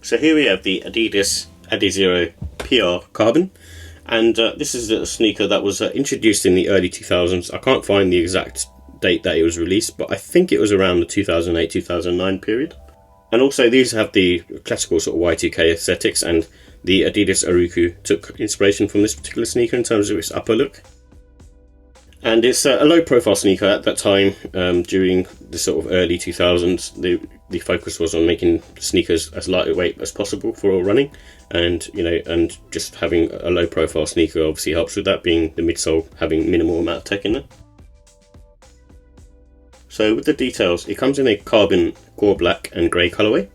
So here we have the Adidas Adizero PR Carbon, and this is a sneaker that was introduced in the early 2000s. I can't find the exact date that it was released, but I think it was around the 2008-2009 period. And also these have the classical sort of Y2K aesthetics, and the Adidas Aruku took inspiration from this particular sneaker in terms of its upper look. And it's a low profile sneaker at that time. During the sort of early 2000s, the focus was on making sneakers as lightweight as possible for running, and and just having a low profile sneaker obviously helps with that, being the midsole having minimal amount of tech in it. So with the details, it comes in a carbon core black and grey colourway,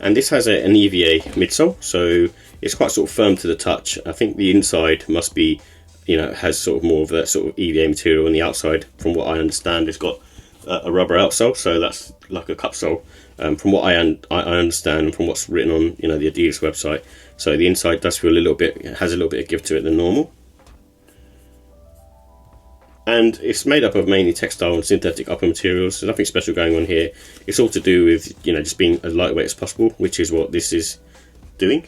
and this has an EVA midsole, so it's quite sort of firm to the touch. I think the inside must be, has sort of more of that sort of EVA material, on the outside, from what I understand, it's got a rubber outsole, so that's like a cup sole, from what I understand, and from what's written on the Adidas website. So the inside does feel has a little bit of give to it than normal, and it's made up of mainly textile and synthetic upper materials. There's nothing special going on here. It's all to do with just being as lightweight as possible, which is what this is doing.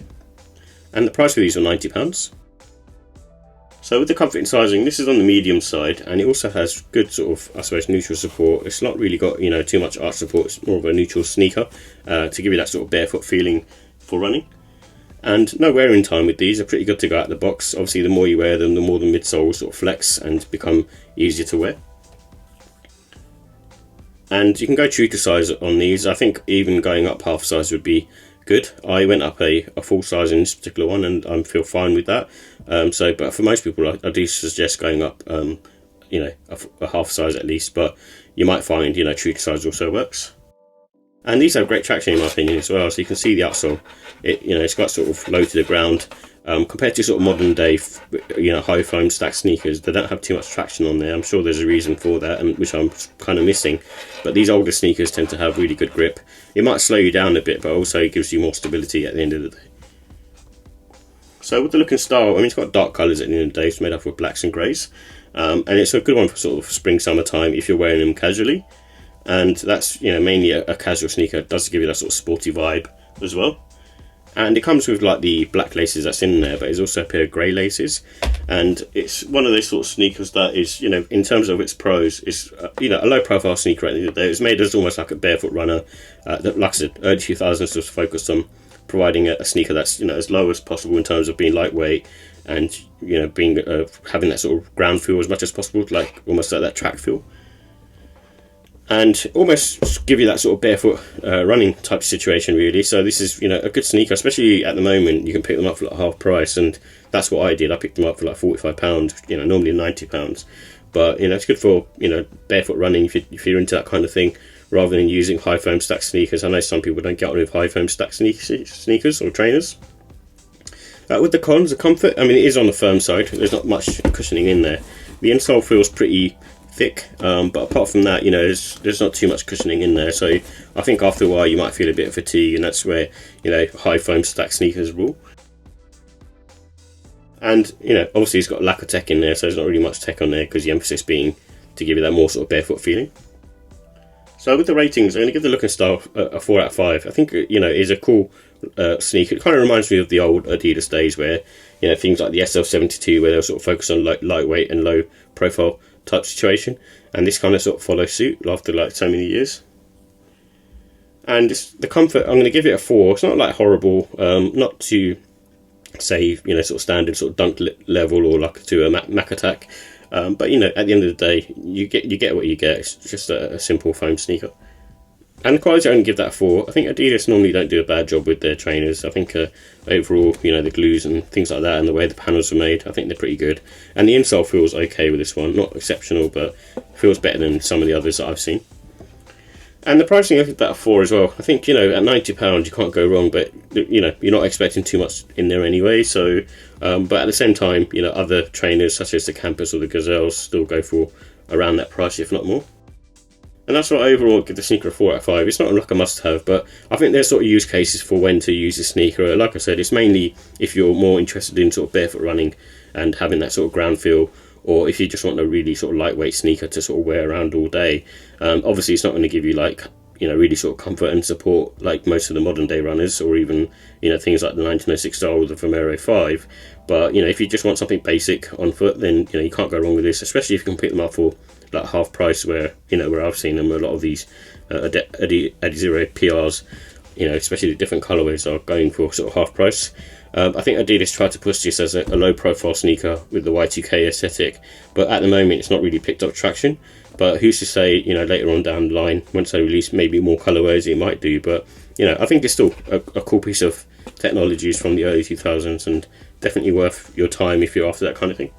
And the price for these are £90. So with the comfort and sizing, this is on the medium side, and it also has good sort of, I suppose, neutral support. It's not really got too much arch support. It's more of a neutral sneaker to give you that sort of barefoot feeling for running. And no wearing time with these. Are pretty good to go out of the box. Obviously the more you wear them, the more the midsole will sort of flex and become easier to wear. And you can go true to size on these. I think even going up half size would be good. I went up a full size in this particular one, and I feel fine with that. But for most people, I do suggest going up, a half size at least. But you might find, true to size also works. And these have great traction in my opinion as well. So you can see the outsole. It's got sort of low to the ground. Compared to sort of modern day, high foam stack sneakers, they don't have too much traction on there. I'm sure there's a reason for that, and which I'm kind of missing. But these older sneakers tend to have really good grip. It might slow you down a bit, but also it gives you more stability at the end of the day. So with the look and style, it's got dark colours at the end of the day. It's made up of blacks and greys, and it's a good one for sort of spring, summertime if you're wearing them casually. And that's mainly a casual sneaker. It does give you that sort of sporty vibe as well. And it comes with like the black laces that's in there, but it's also a pair of grey laces. And it's one of those sort of sneakers that is, in terms of its pros, is a low profile sneaker at the end of the day. It's made as almost like a barefoot runner. That, like I said, early 2000s was focused on providing a sneaker that's as low as possible in terms of being lightweight, and being having that sort of ground feel as much as possible, like almost like that track feel. And almost give you that sort of barefoot running type situation, really. So this is a good sneaker, especially at the moment. You can pick them up for like half price, and that's what I did. I picked them up for like £45, normally £90. But it's good for barefoot running if you're into that kind of thing, rather than using high foam stack sneakers. I know some people don't get on with high foam stack sneakers or trainers. With the cons, the comfort, it is on the firm side. There's not much cushioning in there. The insole feels pretty thick, but apart from that, there's not too much cushioning in there. So I think after a while you might feel a bit of fatigue, and that's where high foam stack sneakers rule. And obviously it's got a lack of tech in there, so there's not really much tech on there, because the emphasis being to give you that more sort of barefoot feeling. So with the ratings, I'm going to give the look and style a 4 out of 5. I think it is a cool sneaker. It kind of reminds me of the old Adidas days, where things like the SL72, where they'll sort of focus on lightweight and low profile type situation, and this kind of sort of follows suit after like so many years. And the comfort, I'm going to give it a 4. It's not like horrible, not to say sort of standard sort of dunk level, or like to a Mac Attack, but at the end of the day, you get what you get. It's just a simple foam sneaker. And the quality, I only give that a 4. I think Adidas normally don't do a bad job with their trainers. I think overall, the glues and things like that, and the way the panels are made, I think they're pretty good. And the insole feels okay with this one. Not exceptional, but feels better than some of the others that I've seen. And the pricing, I give that a 4 as well. I think, at £90 you can't go wrong, but, you're not expecting too much in there anyway. So, but at the same time, other trainers such as the Campus or the Gazelles still go for around that price, if not more. And that's what I overall give the sneaker a 4 out of 5. It's not like a must-have, but I think there's sort of use cases for when to use a sneaker. Like I said, it's mainly if you're more interested in sort of barefoot running and having that sort of ground feel, or if you just want a really sort of lightweight sneaker to sort of wear around all day. Obviously, it's not going to give you like really sort of comfort and support like most of the modern day runners, or even things like the 1906 style with the Vomero 5. But if you just want something basic on foot, then you can't go wrong with this, especially if you can pick them up for like half price, where where I've seen them, a lot of these Adizero PRs, especially the different colorways, are going for sort of half price. I think Adidas tried to push this as a low profile sneaker with the Y2K aesthetic, but at the moment it's not really picked up traction. But who's to say, later on down the line, once they release maybe more colorways, it might do. But I think it's still a cool piece of technologies from the early 2000s, and definitely worth your time if you're after that kind of thing.